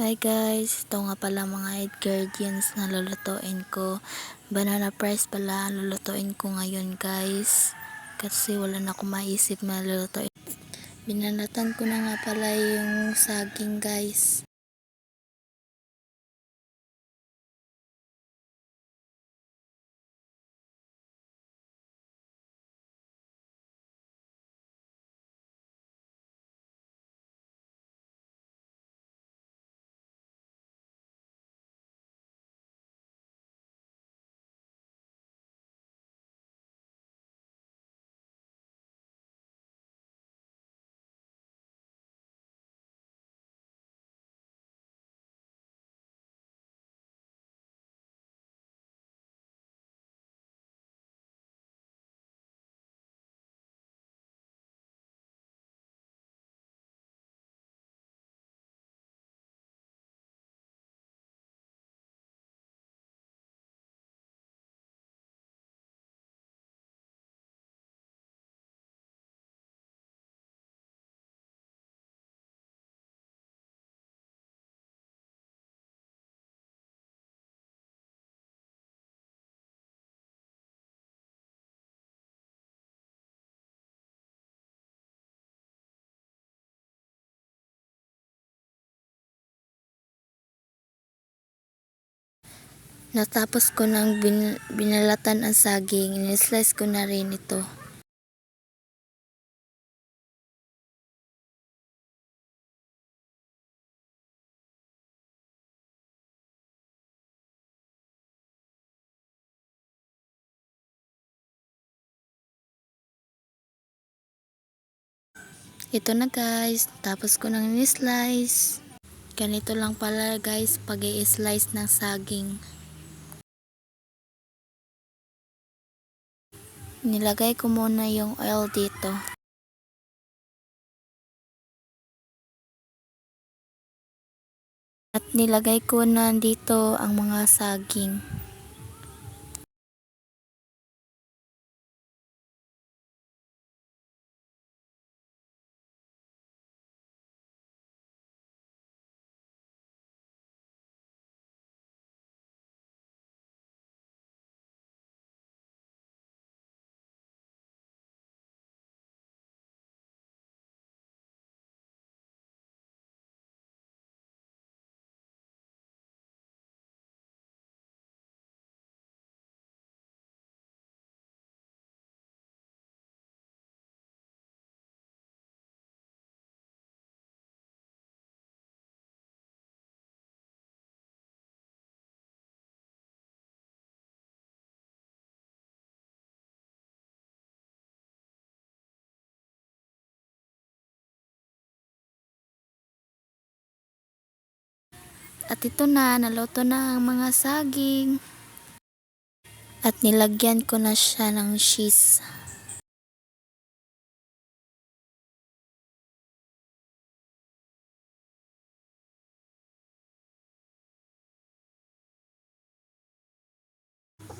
Hi guys, ito nga pala mga ingredients na lulutuin ko. Banana fries pala lulutuin ko ngayon guys. Kasi wala na akong maisip na lulutuin. Binanatan ko na nga pala yung saging guys. Natapos ko nang binalatan ang saging, in-slice ko na rin ito. Ito na guys, tapos ko nang in-slice. Ganito lang pala guys pag i-slice ng saging. Nilagay ko muna yung oil dito. At nilagay ko na dito ang mga saging. At ito na, naluto na ang mga saging. At nilagyan ko na siya ng cheese.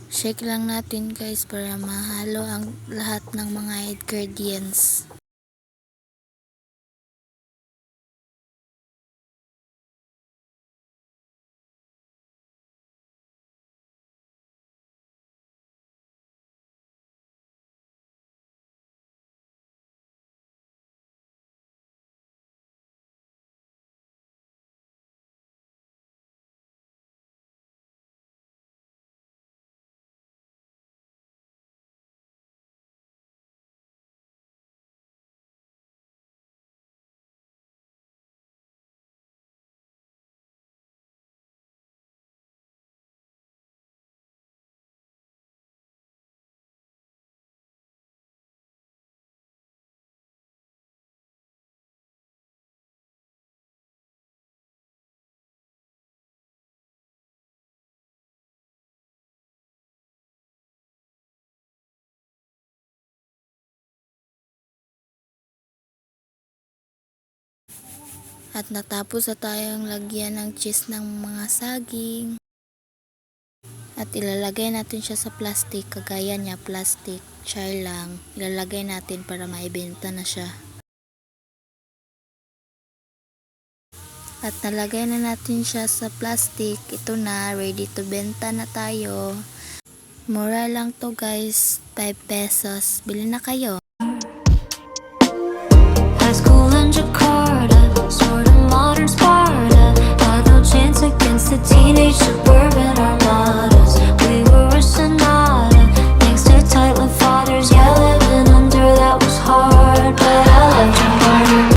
Shake lang natin guys para mahalo ang lahat ng mga ingredients. At natapos na tayong lagyan ng cheese ng mga saging. At ilalagay natin siya sa plastic, kagaya niya plastic, char lang. Ilalagay natin para maibenta na siya. At nalagay na natin siya sa plastic. Ito na, ready to benta na tayo. Mura lang to guys, 5 pesos. Bili na kayo. High school in Jakarta, sort of modern Sparta. Had no chance against the teenage